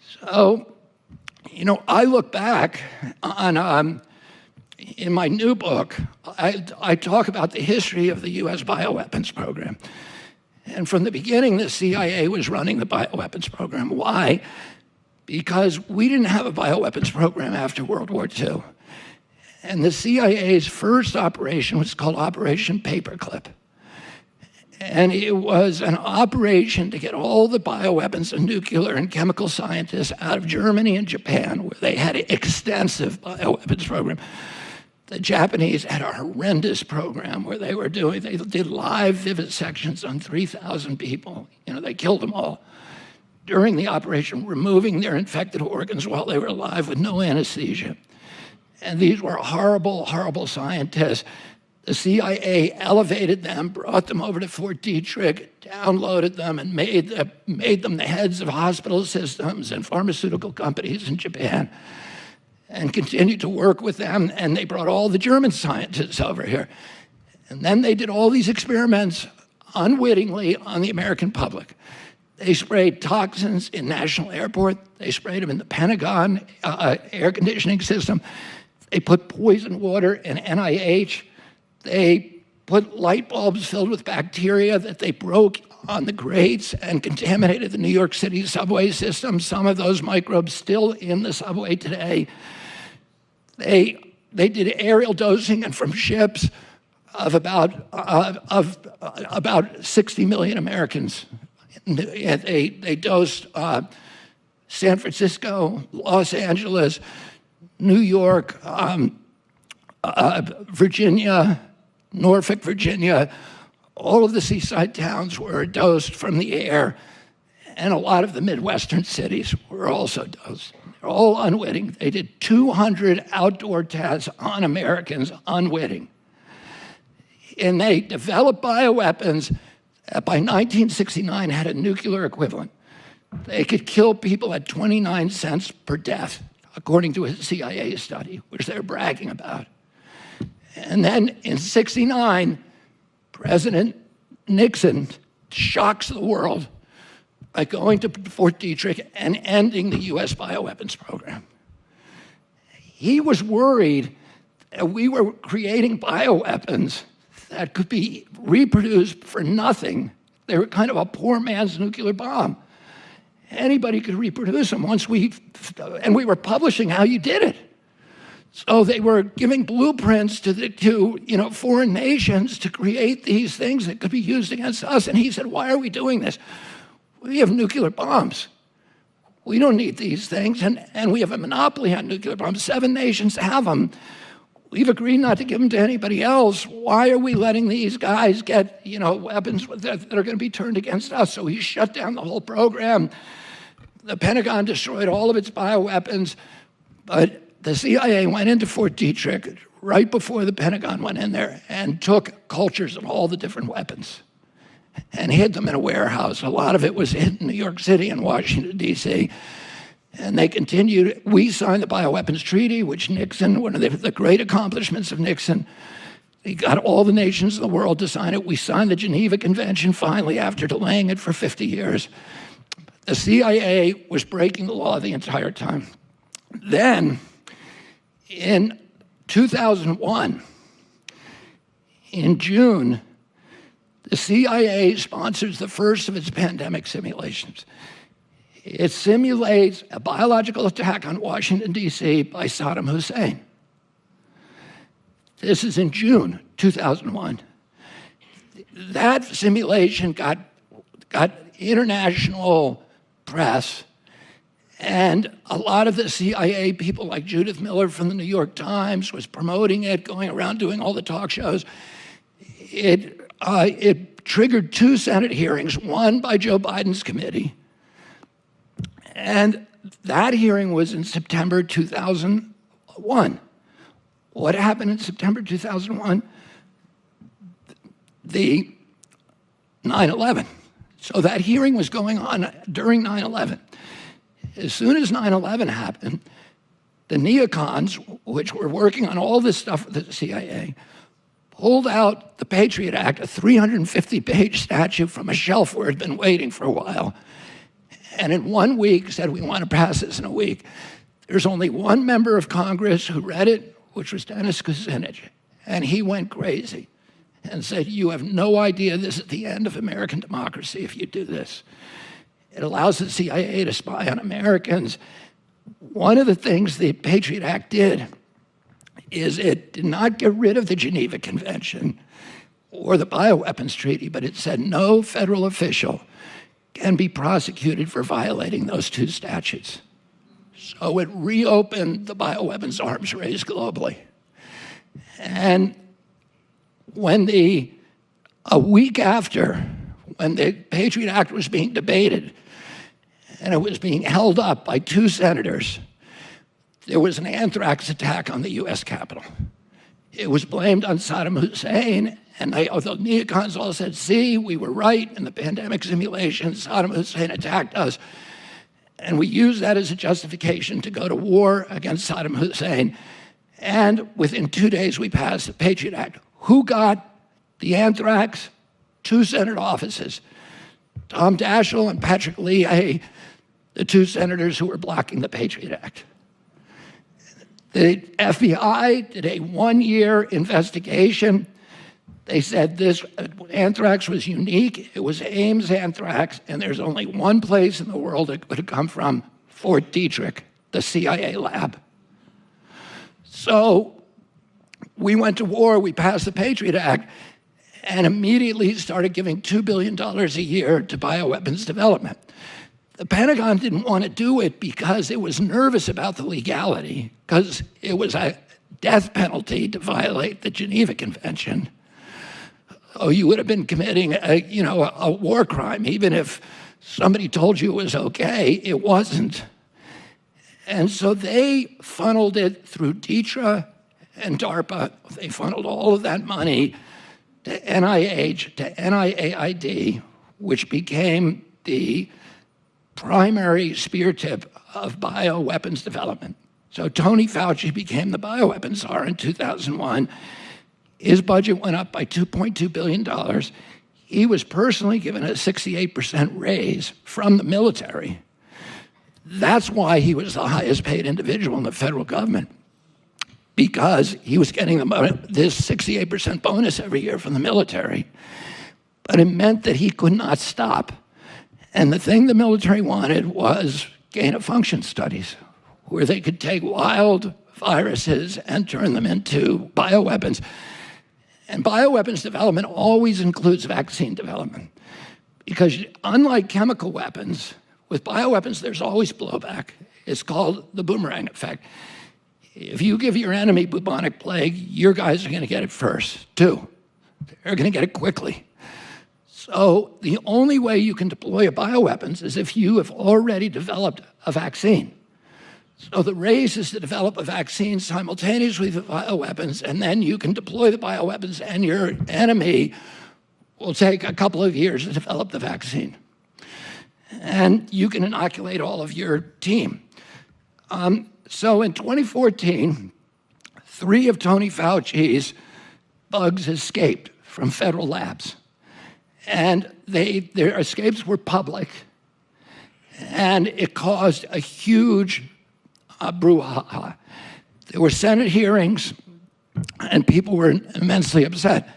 So, I look back on, in my new book, I talk about the history of the U.S. bioweapons program. And from the beginning, the CIA was running the bioweapons program. Why? Because we didn't have a bioweapons program after World War II. And the CIA's first operation was called Operation Paperclip. And it was an operation to get all the bioweapons and nuclear and chemical scientists out of Germany and Japan, where they had an extensive bioweapons program. The Japanese had a horrendous program where they did live vivisections on 3,000 people. They killed them all during the operation, removing their infected organs while they were alive with no anesthesia. And these were horrible, horrible scientists. The CIA elevated them, brought them over to Fort Detrick, downloaded them, and made them the heads of hospital systems and pharmaceutical companies in Japan, and continued to work with them. And they brought all the German scientists over here. And then they did all these experiments unwittingly on the American public. They sprayed toxins in National Airport. They sprayed them in the Pentagon air conditioning system. They put poison water in NIH. They put light bulbs filled with bacteria that they broke on the grates and contaminated the New York City subway system. Some of those microbes still in the subway today. They did aerial dosing, and from ships of about 60 million Americans. They dosed San Francisco, Los Angeles, New York, Virginia, Norfolk, Virginia. All of the seaside towns were dosed from the air, and a lot of the Midwestern cities were also dosed. They're all unwitting. They did 200 outdoor tests on Americans, unwitting. And they developed bioweapons that by 1969 had a nuclear equivalent. They could kill people at 29 cents per death, according to a CIA study, which they're bragging about. And then in '69, President Nixon shocks the world by going to Fort Detrick and ending the U.S. bioweapons program. He was worried that we were creating bioweapons that could be reproduced for nothing. They were kind of a poor man's nuclear bomb. Anybody could reproduce them and we were publishing how you did it. So they were giving blueprints to foreign nations to create these things that could be used against us. And he said, why are we doing this? We have nuclear bombs. We don't need these things. And we have a monopoly on nuclear bombs. 7 nations have them. We've agreed not to give them to anybody else. Why are we letting these guys get, weapons that are going to be turned against us? So he shut down the whole program. The Pentagon destroyed all of its bioweapons, but the CIA went into Fort Detrick right before the Pentagon went in there and took cultures of all the different weapons and hid them in a warehouse. A lot of it was hid in New York City and Washington, D.C., and they continued. We signed the Bioweapons Treaty, which Nixon, one of the great accomplishments of Nixon, he got all the nations in the world to sign it. We signed the Geneva Convention finally after delaying it for 50 years. The CIA was breaking the law the entire time. Then, in 2001, in June, the CIA sponsors the first of its pandemic simulations. It simulates a biological attack on Washington, D.C. by Saddam Hussein. This is in June 2001. That simulation got international press, and a lot of the CIA people, like Judith Miller from the New York Times, was promoting it, going around doing all the talk shows. It triggered 2 Senate hearings, one by Joe Biden's committee, and that hearing was in September 2001. What happened in September 2001? The 9/11. So that hearing was going on during 9/11. As soon as 9/11 happened, the neocons, which were working on all this stuff with the CIA, pulled out the Patriot Act, a 350-page statute from a shelf where it had been waiting for a while, and in 1 week said, we want to pass this in a week. There's only one member of Congress who read it, which was Dennis Kucinich, and he went crazy and said, you have no idea this is the end of American democracy if you do this. It allows the CIA to spy on Americans. One of the things the Patriot Act did is it did not get rid of the Geneva Convention or the bioweapons treaty, but it said no federal official can be prosecuted for violating those two statutes. So it reopened the bioweapons arms race globally. And when a week after, when the Patriot Act was being debated, and it was being held up by 2 senators, there was an anthrax attack on the US Capitol. It was blamed on Saddam Hussein, and the neocons all said, see, we were right in the pandemic simulation, Saddam Hussein attacked us. And we used that as a justification to go to war against Saddam Hussein. And within 2 days, we passed the Patriot Act. Who got the anthrax? 2 Senate offices. Tom Daschle and Patrick Leahy, the 2 senators who were blocking the Patriot Act. The FBI did a 1-year investigation. They said this anthrax was unique. It was Ames anthrax, and there's only one place in the world it could have come from, Fort Detrick, the CIA lab. So we went to war, we passed the Patriot Act, and immediately started giving $2 billion a year to bioweapons development. The Pentagon didn't want to do it because it was nervous about the legality, because it was a death penalty to violate the Geneva Convention. Oh, you would have been committing a war crime, even if somebody told you it was okay. It wasn't. And so they funneled it through DTRA and DARPA. They funneled all of that money to NIH, to NIAID, which became the primary spear tip of bioweapons development. So Tony Fauci became the bioweapons czar in 2001. His budget went up by $2.2 billion. He was personally given a 68% raise from the military. That's why he was the highest paid individual in the federal government, because he was getting this 68% bonus every year from the military. But it meant that he could not stop. And the thing the military wanted was gain-of-function studies, where they could take wild viruses and turn them into bioweapons. And bioweapons development always includes vaccine development, because unlike chemical weapons, with bioweapons, there's always blowback. It's called the boomerang effect. If you give your enemy bubonic plague, your guys are going to get it first, too. They're going to get it quickly. So the only way you can deploy a bioweapons is if you have already developed a vaccine. So the race is to develop a vaccine simultaneously with bioweapons, and then you can deploy the bioweapons, and your enemy will take a couple of years to develop the vaccine. And you can inoculate all of your team. So in 2014, 3 of Tony Fauci's bugs escaped from federal labs. And their escapes were public. And it caused a huge brouhaha. There were Senate hearings, and people were immensely upset.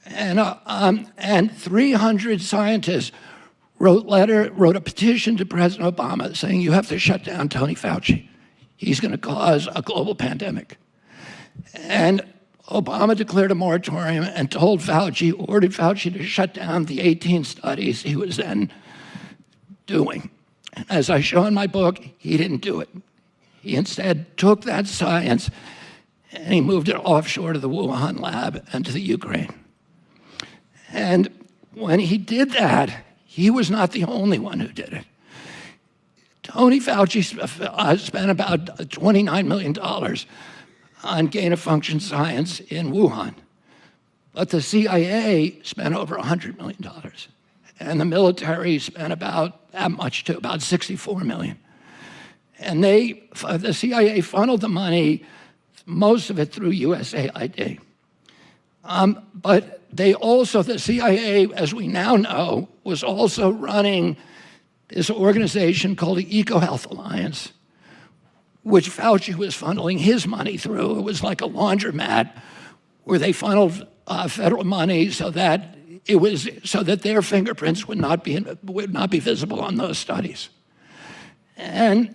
And 300 scientists wrote a petition to President Obama saying, you have to shut down Tony Fauci. He's going to cause a global pandemic. And Obama declared a moratorium and ordered Fauci to shut down the 18 studies he was then doing. And as I show in my book, he didn't do it. He instead took that science and he moved it offshore to the Wuhan lab and to the Ukraine. And when he did that, he was not the only one who did it. Tony Fauci spent about $29 million on gain-of-function science in Wuhan. But the CIA spent over $100 million. And the military spent about that much too, about $64 million. And the CIA funneled the money, most of it through USAID. But the CIA, as we now know, was also running this organization called the EcoHealth Alliance, which Fauci was funneling his money through. It was like a laundromat where they funneled federal money so that their fingerprints would not be visible on those studies. And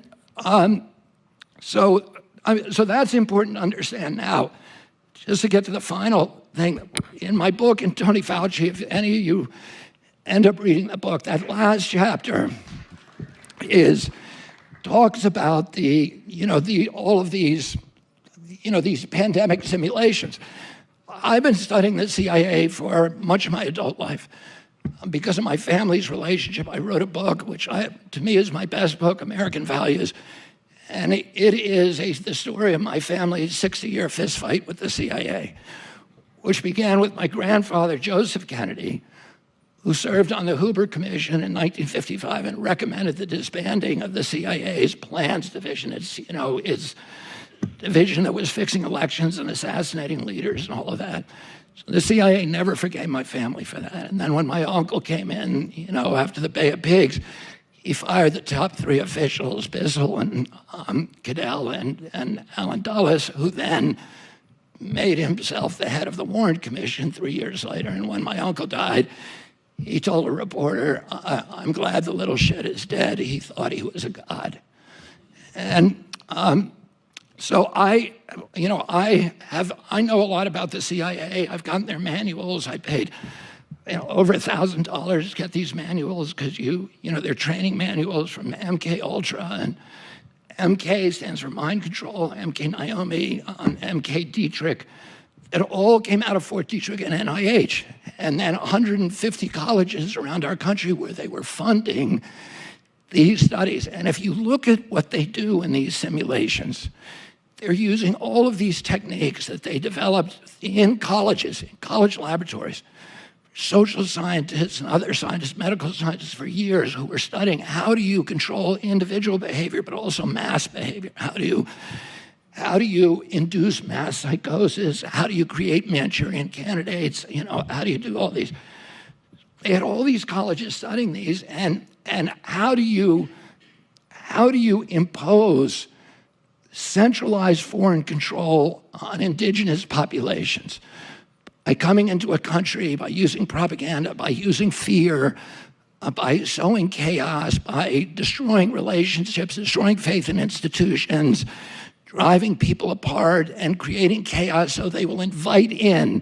so that's important to understand now. Just to get to the final thing, in my book, and Tony Fauci, if any of you end up reading the book, that last chapter talks about all of these pandemic simulations. I've been studying the CIA for much of my adult life. Because of my family's relationship, I wrote a book, which to me is my best book, American Values. And it is the story of my family's 60-year fistfight with the CIA, which began with my grandfather, Joseph Kennedy, who served on the Hoover Commission in 1955 and recommended the disbanding of the CIA's plans division. Its division that was fixing elections and assassinating leaders and all of that. So the CIA never forgave my family for that. And then when my uncle came in, after the Bay of Pigs, he fired the top three officials, Bissell and Cadell and Allen Dulles, who then made himself the head of the Warren Commission 3 years later. And when my uncle died, he told a reporter, "I'm glad the little shit is dead. He thought he was a god." And so I know a lot about the CIA. I've gotten their manuals. I paid over $1,000 to get these manuals because they're training manuals from MK Ultra, and MK stands for mind control, MK Naomi, MK Dietrich. It all came out of Fort Detrick and NIH, and then 150 colleges around our country where they were funding these studies. And if you look at what they do in these simulations, they're using all of these techniques that they developed in colleges, in college laboratories, social scientists and other scientists, medical scientists for years who were studying how do you control individual behavior, but also mass behavior? How do you induce mass psychosis? How do you create Manchurian candidates? How do you do all these? They had all these colleges studying these, and how do you impose centralized foreign control on indigenous populations? By coming into a country, by using propaganda, by using fear, by sowing chaos, by destroying relationships, destroying faith in institutions, driving people apart and creating chaos so they will invite in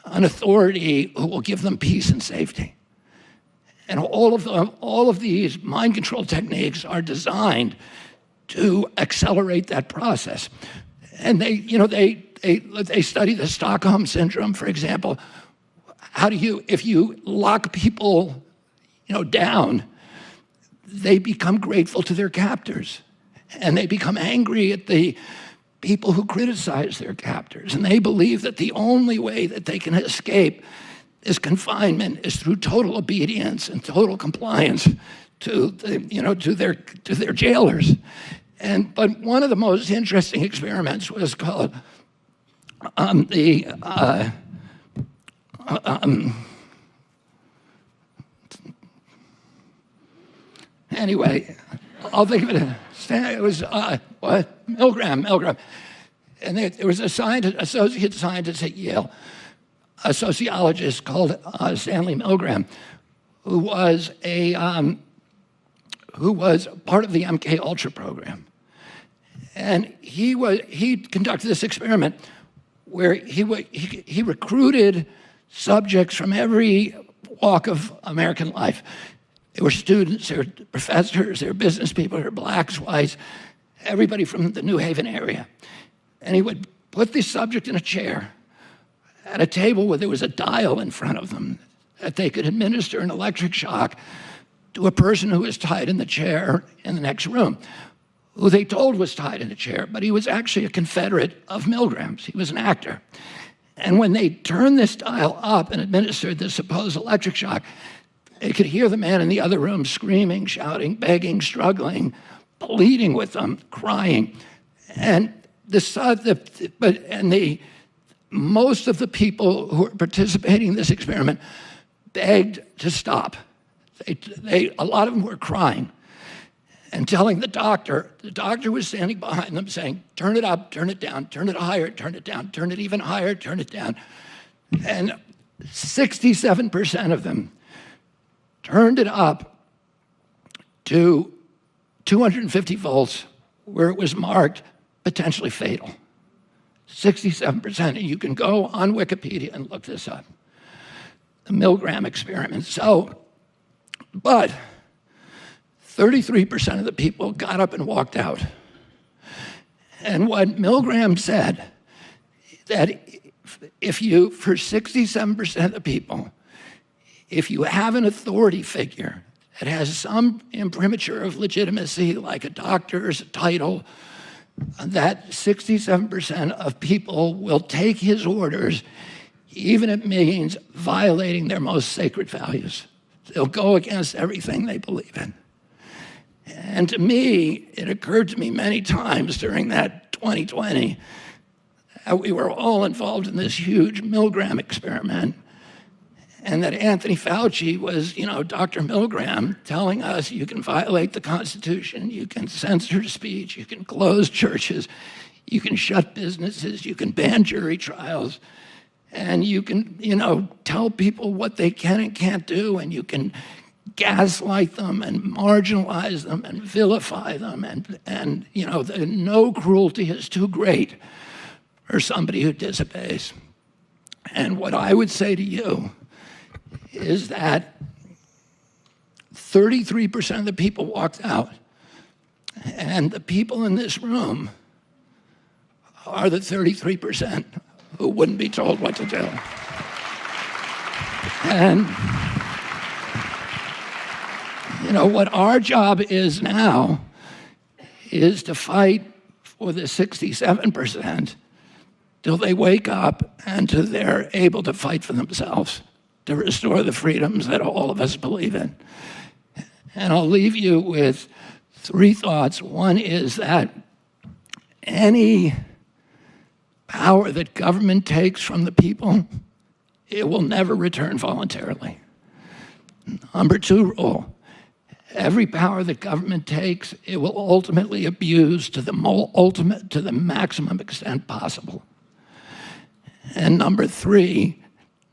an authority who will give them peace and safety. And all of these mind control techniques are designed to accelerate that process. And they study the Stockholm syndrome, for example. If you lock people, down, they become grateful to their captors, and they become angry at the people who criticize their captors, and they believe that the only way that they can escape this confinement is through total obedience and total compliance to their jailers. But one of the most interesting experiments was called anyway, I'll think of it. It was Milgram. And there was associate scientist at Yale, a sociologist called Stanley Milgram, who was part of the MK Ultra program. And he conducted this experiment where he recruited subjects from every walk of American life. There were students, there were professors, there were business people, there were blacks, whites, everybody from the New Haven area. And he would put the subject in a chair at a table where there was a dial in front of them that they could administer an electric shock to a person who was tied in the chair in the next room, who they told was tied in a chair, but he was actually a Confederate of Milgram's. He was an actor. And when they turned this dial up and administered the supposed electric shock, they could hear the man in the other room screaming, shouting, begging, struggling, pleading with them, crying. And most of the people who were participating in this experiment begged to stop. A lot of them were crying and telling the doctor was standing behind them saying, turn it up, turn it down, turn it higher, turn it down, turn it even higher, turn it down. And 67% of them turned it up to 250 volts where it was marked potentially fatal. 67%, and you can go on Wikipedia and look this up. The Milgram experiment. But 33% of the people got up and walked out. And what Milgram said, that if you, for 67% of the people, if you have an authority figure that has some imprimatur of legitimacy, like a doctor's title, that 67% of people will take his orders, even if it means violating their most sacred values. They'll go against everything they believe in. And to me, it occurred to me many times during that 2020 that we were all involved in this huge Milgram experiment, and that Anthony Fauci was, Dr. Milgram, telling us you can violate the Constitution, you can censor speech, you can close churches, you can shut businesses, you can ban jury trials, and you can, tell people what they can and can't do, and you can gaslight them and marginalize them and vilify them, and no cruelty is too great for somebody who disobeys. And what I would say to you is that 33% of the people walked out, and the people in this room are the 33% who wouldn't be told what to do. And what our job is now is to fight for the 67% till they wake up and till they're able to fight for themselves, to restore the freedoms that all of us believe in. And I'll leave you with 3 thoughts. One is that any power that government takes from the people, it will never return voluntarily. Number 2 rule, every power that government takes, it will ultimately abuse to the maximum extent possible. And number 3,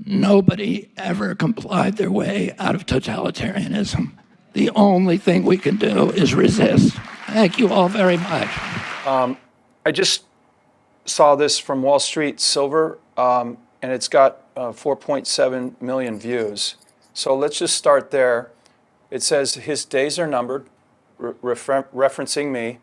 nobody ever complied their way out of totalitarianism. The only thing we can do is resist. Thank you all very much. I just saw this from Wall Street Silver, and it's got 4.7 million views. So let's just start there. It says his days are numbered, referencing me.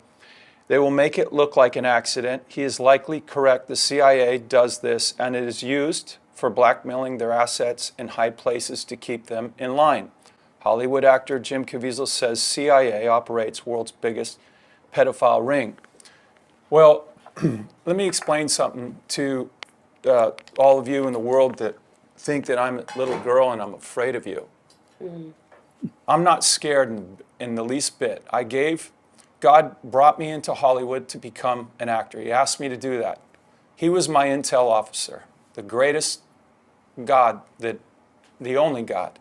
They will make it look like an accident. He is likely correct. The CIA does this, and it is used for blackmailing their assets in high places to keep them in line. Hollywood actor Jim Caviezel says CIA operates world's biggest pedophile ring. Well, let me explain something to all of you in the world that think that I'm a little girl and I'm afraid of you. I'm not scared in the least bit. God brought me into Hollywood to become an actor. He asked me to do that. He was my intel officer, the greatest God, the only God.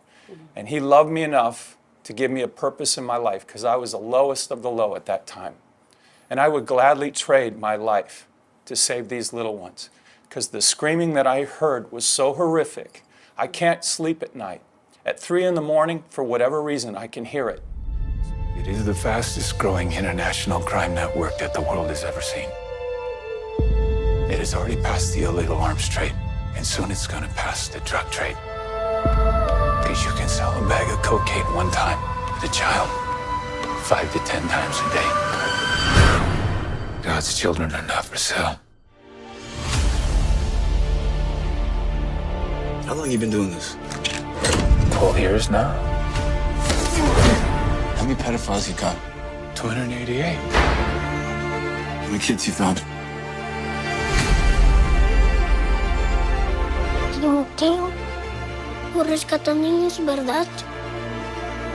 And he loved me enough to give me a purpose in my life because I was the lowest of the low at that time. And I would gladly trade my life to save these little ones because the screaming that I heard was so horrific. I can't sleep at night. At 3 in the morning, for whatever reason, I can hear it. It is the fastest growing international crime network that the world has ever seen. It has already passed the illegal arms trade, and soon it's going to pass the drug trade. Because you can sell a bag of cocaine one time to a child 5 to 10 times a day. God's children are not for sale. How long have you been doing this? 12 years now. How many pedophiles you got? 288. How many kids you found? Timoteo, tú rescatas niños, ¿verdad?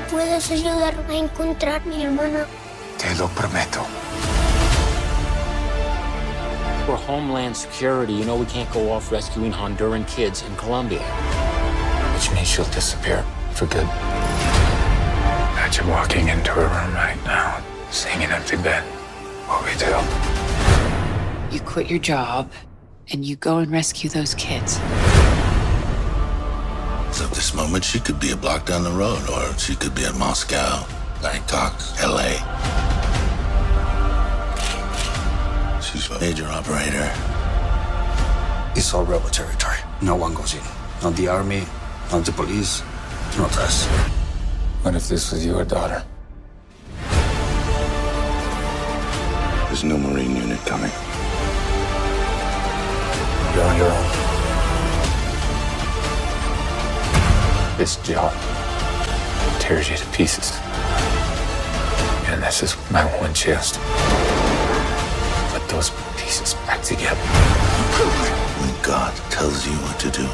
¿Puedes ayudarme a encontrar a mi hermana? Te lo prometo. For Homeland Security, you know we can't go off rescuing Honduran kids in Colombia. Which means she'll disappear for good. Imagine walking into a room right now, seeing an empty bed. What we do? You quit your job and you go and rescue those kids. So at this moment, she could be a block down the road, or she could be at Moscow, Bangkok, LA. She's a major operator. It's all rebel territory. No one goes in. Not the army, not the police, not us. What if this was your daughter? There's no Marine unit coming. You're on your own. This job tears you to pieces. And this is my one chance to put those pieces back together. When God tells you what to do,